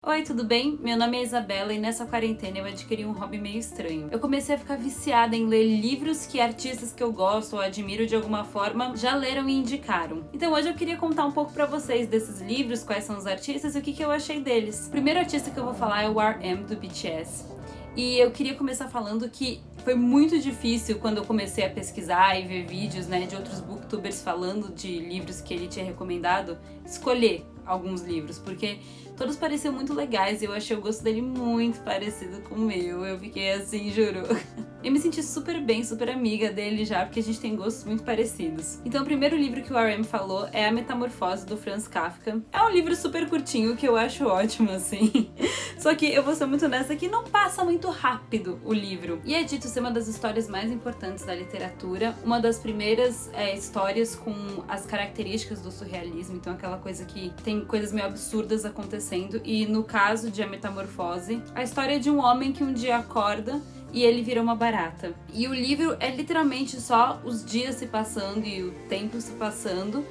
Oi, tudo bem? Meu nome é Isabela e nessa quarentena eu adquiri um hobby meio estranho. Eu comecei a ficar viciada em ler livros que artistas que eu gosto ou admiro de alguma forma já leram e indicaram. Então hoje eu queria contar um pouco pra vocês desses livros, quais são os artistas e o que eu achei deles. O primeiro artista que eu vou falar é o RM do BTS. E eu queria começar falando que foi muito difícil quando eu comecei a pesquisar e ver vídeos, de outros booktubers falando de livros que ele tinha recomendado, escolher alguns livros, porque todos pareciam muito legais e eu achei o gosto dele muito parecido com o meu. Eu fiquei assim, juro. Eu me senti super bem, super amiga dele já, porque a gente tem gostos muito parecidos. Então o primeiro livro que o RM falou é A Metamorfose, do Franz Kafka. É um livro super curtinho, que eu acho ótimo, assim. Só que eu vou ser muito honesta que não passa muito rápido o livro. E é dito ser uma das histórias mais importantes da literatura, uma das primeiras histórias com as características do surrealismo, então aquela coisa que tem coisas meio absurdas acontecendo. E no caso de A Metamorfose, a história é de um homem que um dia acorda e ele vira uma barata. E o livro é literalmente só os dias se passando e o tempo se passando,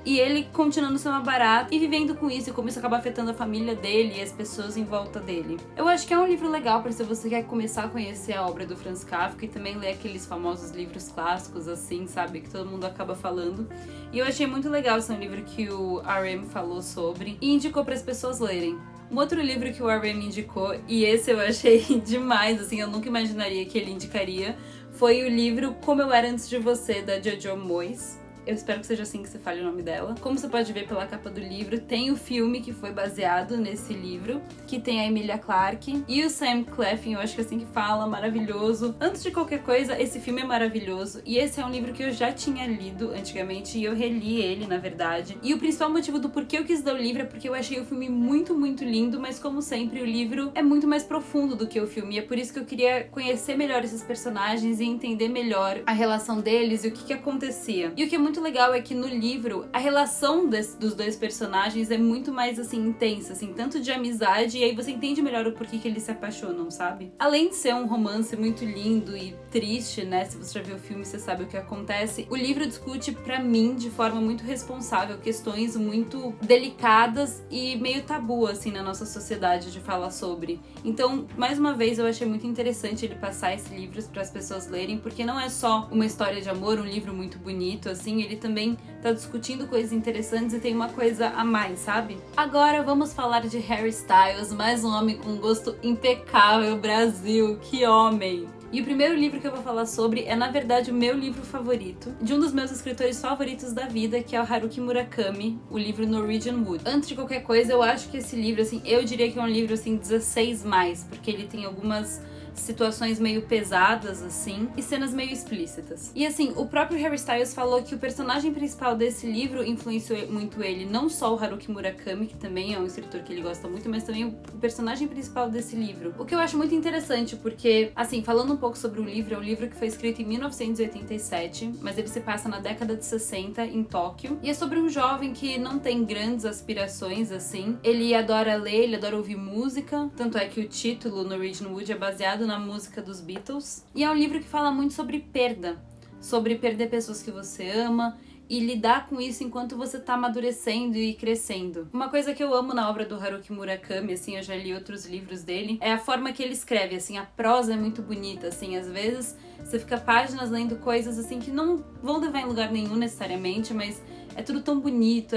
e ele continuando sendo uma barata e vivendo com isso, e como isso acaba afetando a família dele e as pessoas em volta dele. Eu acho que é um livro legal para se você quer começar a conhecer a obra do Franz Kafka e também ler aqueles famosos livros clássicos, assim, sabe, que todo mundo acaba falando. E eu achei muito legal esse livro que o RM falou sobre e indicou para as pessoas lerem. Um outro livro que o RM indicou, e esse eu achei demais, assim, eu nunca imaginaria que ele indicaria, foi o livro Como Eu Era Antes de Você, da Jojo Moyes. Eu espero que seja assim que se fale o nome dela. Como você pode ver pela capa do livro, tem o filme que foi baseado nesse livro, que tem a Emilia Clarke e o Sam Claflin, eu acho que é assim que fala, maravilhoso. Antes de qualquer coisa, esse filme é maravilhoso, e esse é um livro que eu já tinha lido antigamente, e eu reli ele, na verdade. E o principal motivo do porquê eu quis ler o livro é porque eu achei o filme muito, muito lindo, mas como sempre, o livro é muito mais profundo do que o filme, e é por isso que eu queria conhecer melhor esses personagens e entender melhor a relação deles e o que acontecia. E o que é muito legal é que no livro a relação dos dois personagens é muito mais assim intensa, assim, tanto de amizade, e aí você entende melhor o porquê que eles se apaixonam, sabe? Além de ser um romance muito lindo e triste, se você já viu o filme você sabe o que acontece, o livro discute pra mim de forma muito responsável questões muito delicadas e meio tabu assim na nossa sociedade de falar sobre. Então, mais uma vez, eu achei muito interessante ele passar esses livros para as pessoas lerem, porque não é só uma história de amor, um livro muito bonito assim, ele também tá discutindo coisas interessantes e tem uma coisa a mais, sabe? Agora vamos falar de Harry Styles, mais um homem com gosto impecável, Brasil, que homem! E o primeiro livro que eu vou falar sobre é, na verdade, o meu livro favorito, de um dos meus escritores favoritos da vida, que é o Haruki Murakami, o livro Norwegian Wood. Antes de qualquer coisa, eu acho que esse livro, assim, eu diria que é um livro, assim, 16+, porque ele tem algumas situações meio pesadas, assim, e cenas meio explícitas. E assim, o próprio Harry Styles falou que o personagem principal desse livro influenciou muito ele, não só o Haruki Murakami, que também é um escritor que ele gosta muito, mas também o personagem principal desse livro. O que eu acho muito interessante, porque, assim, falando um pouco sobre o livro, é um livro que foi escrito em 1987, mas ele se passa na década de 60, em Tóquio, e é sobre um jovem que não tem grandes aspirações, assim. Ele adora ler, ele adora ouvir música, tanto é que o título Norwegian Wood é baseado na música dos Beatles, e é um livro que fala muito sobre perda, sobre perder pessoas que você ama e lidar com isso enquanto você tá amadurecendo e crescendo. Uma coisa que eu amo na obra do Haruki Murakami, assim, eu já li outros livros dele, é a forma que ele escreve, assim, a prosa é muito bonita, assim, às vezes você fica páginas lendo coisas, assim, que não vão levar em lugar nenhum necessariamente, mas é tudo tão bonito,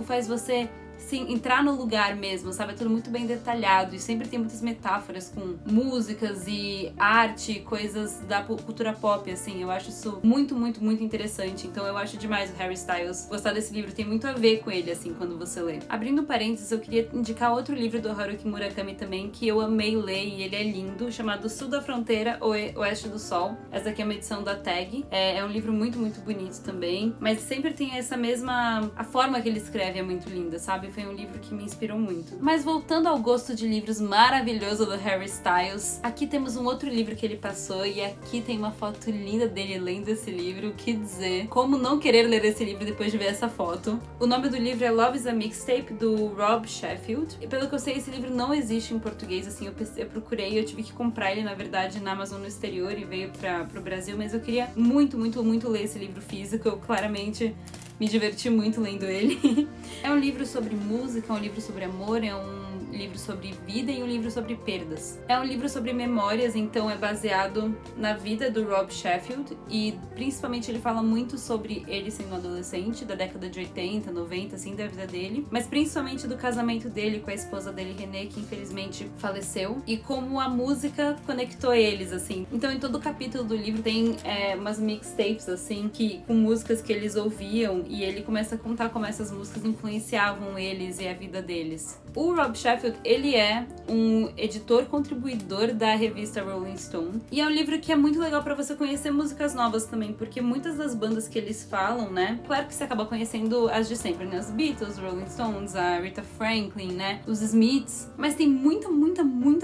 faz você sim, entrar no lugar mesmo, sabe? É tudo muito bem detalhado e sempre tem muitas metáforas com músicas e arte, coisas da cultura pop, assim. Eu acho isso muito, muito, muito interessante. Então eu acho demais o Harry Styles. Gostar desse livro tem muito a ver com ele, assim, quando você lê. Abrindo parênteses, eu queria indicar outro livro do Haruki Murakami também, que eu amei ler e ele é lindo, chamado Sul da Fronteira, Oeste do Sol. Essa aqui é uma edição da Tag. É um livro muito, muito bonito também, mas sempre tem essa mesma... A forma que ele escreve é muito linda, sabe? Foi um livro que me inspirou muito. Mas voltando ao gosto de livros maravilhoso do Harry Styles, aqui temos um outro livro que ele passou e aqui tem uma foto linda dele lendo esse livro. O que dizer? Como não querer ler esse livro depois de ver essa foto? O nome do livro é Love is a Mixtape, do Rob Sheffield. E pelo que eu sei, esse livro não existe em português, assim, eu procurei, eu tive que comprar ele, na verdade, na Amazon no exterior e veio pro Brasil, mas eu queria muito, muito, muito ler esse livro físico. Eu claramente me diverti muito lendo ele. É um livro sobre música, é um livro sobre amor, é um livro sobre vida e um livro sobre perdas. É um livro sobre memórias, então é baseado na vida do Rob Sheffield e principalmente ele fala muito sobre ele sendo um adolescente da década de 80, 90, assim, da vida dele, mas principalmente do casamento dele com a esposa dele, Renee, que infelizmente faleceu, e como a música conectou eles, assim. Então em todo o capítulo do livro tem umas mixtapes, assim, com músicas que eles ouviam, e ele começa a contar como essas músicas influenciavam eles e a vida deles. O Rob Sheffield, ele é um editor contribuidor da revista Rolling Stone, e é um livro que é muito legal pra você conhecer músicas novas também, porque muitas das bandas que eles falam, né, claro que você acaba conhecendo as de sempre, né, os Beatles, Rolling Stones, a Rita Franklin, né, os Smiths, mas tem muita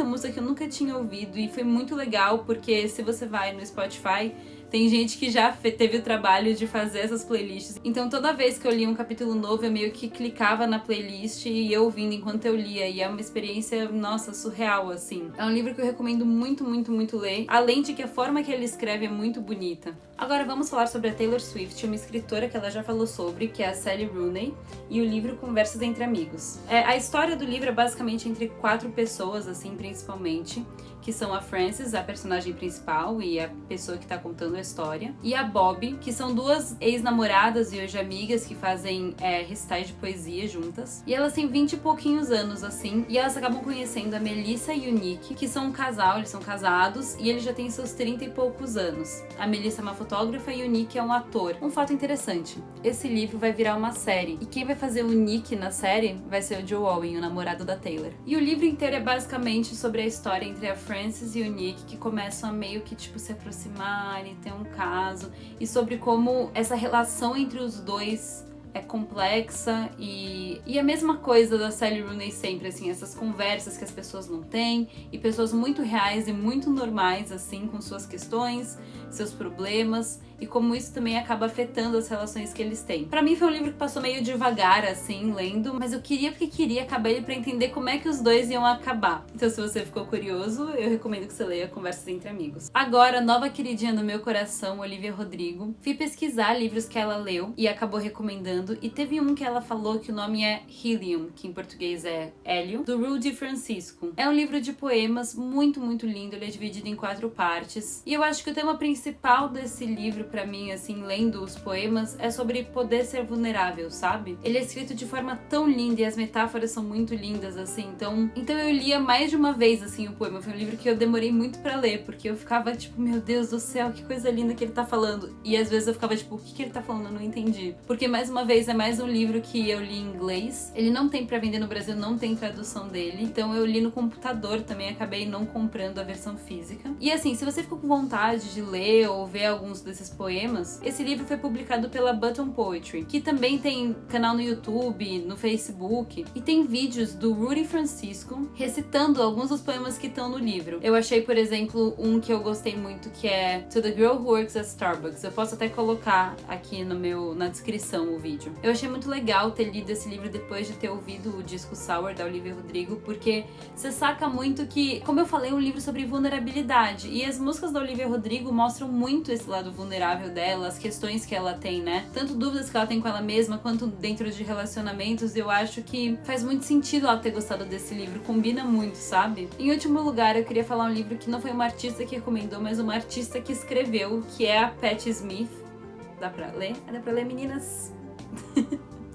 música que eu nunca tinha ouvido, e foi muito legal, porque se você vai no Spotify, tem gente que já teve o trabalho de fazer essas playlists. Então toda vez que eu lia um capítulo novo, eu meio que clicava na playlist e ia ouvindo enquanto eu lia. E é uma experiência, nossa, surreal, assim. É um livro que eu recomendo muito ler. Além de que a forma que ele escreve é muito bonita. Agora vamos falar sobre a Taylor Swift, uma escritora que ela já falou sobre, que é a Sally Rooney, e o livro Conversas entre Amigos. A história do livro é basicamente entre 4 pessoas, assim, principalmente, que são a Frances, a personagem principal e a pessoa que tá contando a história, e a Bob, que são 2 ex-namoradas e hoje amigas que fazem recitais de poesia juntas. E elas têm 20 e pouquinhos anos, assim, e elas acabam conhecendo a Melissa e o Nick, que são um casal, eles são casados, e eles já têm seus 30 e poucos anos. A Melissa é uma fotógrafa e o Nick é um ator. Um fato interessante, esse livro vai virar uma série, e quem vai fazer o Nick na série vai ser o Joe Owen, o namorado da Taylor. E o livro inteiro é basicamente sobre a história entre a Frances e o Nick, que começam a meio que, tipo, se aproximar e ter um caso, e sobre como essa relação entre os dois é complexa e a mesma coisa da Sally Rooney sempre, assim, essas conversas que as pessoas não têm, e pessoas muito reais e muito normais, assim, com suas questões, seus problemas, e como isso também acaba afetando as relações que eles têm. Pra mim foi um livro que passou meio devagar, assim, lendo, mas eu queria porque queria acabar ele pra entender como é que os dois iam acabar. Então se você ficou curioso, eu recomendo que você leia Conversas entre Amigos. Agora, nova queridinha do meu coração, Olivia Rodrigo. Fui pesquisar livros que ela leu e acabou recomendando, e teve um que ela falou que o nome é Helium, que em português é Hélio, do Rudy Francisco. É um livro de poemas muito lindo, ele é dividido em 4 partes, e eu acho que o tema principal desse livro pra mim, assim, lendo os poemas, é sobre poder ser vulnerável, sabe? Ele é escrito de forma tão linda e as metáforas são muito lindas, assim, então eu lia mais de uma vez, assim, o poema. Foi um livro que eu demorei muito pra ler, porque eu ficava tipo, meu Deus do céu, que coisa linda que ele tá falando, e às vezes eu ficava tipo, o que ele tá falando? Eu não entendi. Porque, mais uma vez, é mais um livro que eu li em inglês, ele não tem pra vender no Brasil, não tem tradução dele, então eu li no computador também, acabei não comprando a versão física. E assim, se você ficou com vontade de ler ou ver alguns desses poemas, esse livro foi publicado pela Button Poetry, que também tem canal no YouTube, no Facebook, e tem vídeos do Rudy Francisco recitando alguns dos poemas que estão no livro. Eu achei, por exemplo, um que eu gostei muito, que é To the Girl Who Works at Starbucks. Eu posso até colocar aqui na descrição o vídeo. Eu achei muito legal ter lido esse livro depois de ter ouvido o disco Sour da Olivia Rodrigo, porque você saca muito que, como eu falei, é um livro sobre vulnerabilidade, e as músicas da Olivia Rodrigo mostram muito esse lado vulnerável dela, as questões que ela tem, né? Tanto dúvidas que ela tem com ela mesma, quanto dentro de relacionamentos. Eu acho que faz muito sentido ela ter gostado desse livro, combina muito, sabe? Em último lugar, eu queria falar um livro que não foi uma artista que recomendou, mas uma artista que escreveu, que é a Patti Smith. Dá pra ler? Dá pra ler, meninas?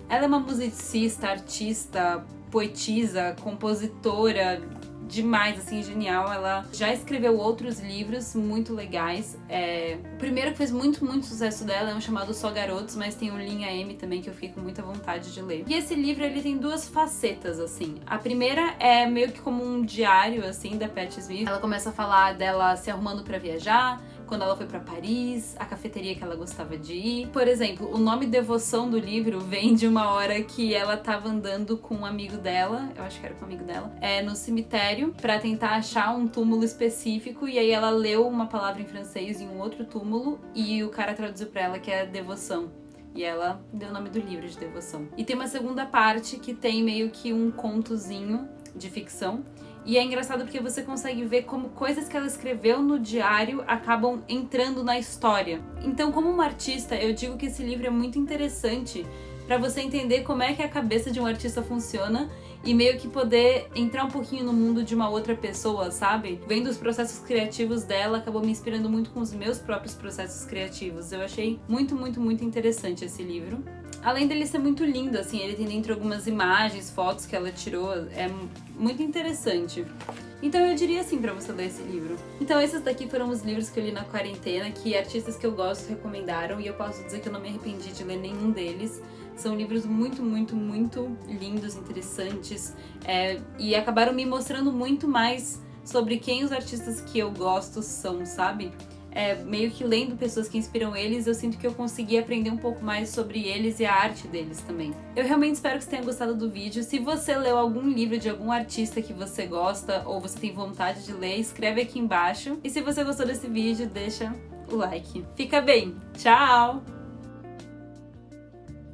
Ela é uma musicista, artista, poetisa, compositora, demais, assim, genial. Ela já escreveu outros livros muito legais. O primeiro que fez muito sucesso dela é um chamado Só Garotos, mas tem o Linha M também, que eu fiquei com muita vontade de ler. E esse livro, ele tem 2 facetas, assim. A primeira é meio que como um diário, assim, da Patti Smith. Ela começa a falar dela se arrumando pra viajar, quando ela foi pra Paris, a cafeteria que ela gostava de ir. Por exemplo, o nome Devoção do livro vem de uma hora que ela tava andando com um amigo dela, eu acho que era com um amigo dela, no cemitério, pra tentar achar um túmulo específico, e aí ela leu uma palavra em francês em um outro túmulo, e o cara traduziu pra ela que é devoção. E ela deu o nome do livro de devoção. E tem uma segunda parte que tem meio que um contozinho de ficção. E é engraçado porque você consegue ver como coisas que ela escreveu no diário acabam entrando na história. Então, como uma artista, eu digo que esse livro é muito interessante para você entender como é que a cabeça de um artista funciona e meio que poder entrar um pouquinho no mundo de uma outra pessoa, sabe? Vendo os processos criativos dela, acabou me inspirando muito com os meus próprios processos criativos. Eu achei muito, muito, muito interessante esse livro. Além dele ser muito lindo, assim, ele tem dentro algumas imagens, fotos que ela tirou, é muito interessante. Então eu diria assim pra você ler esse livro. Então esses daqui foram os livros que eu li na quarentena, que artistas que eu gosto recomendaram, e eu posso dizer que eu não me arrependi de ler nenhum deles. São livros muito, muito, muito lindos, interessantes, e acabaram me mostrando muito mais sobre quem os artistas que eu gosto são, sabe? Meio que lendo pessoas que inspiram eles, eu sinto que eu consegui aprender um pouco mais sobre eles e a arte deles também. Eu realmente espero que você tenha gostado do vídeo. Se você leu algum livro de algum artista que você gosta ou você tem vontade de ler, escreve aqui embaixo. E se você gostou desse vídeo, deixa o like. Fica bem! Tchau!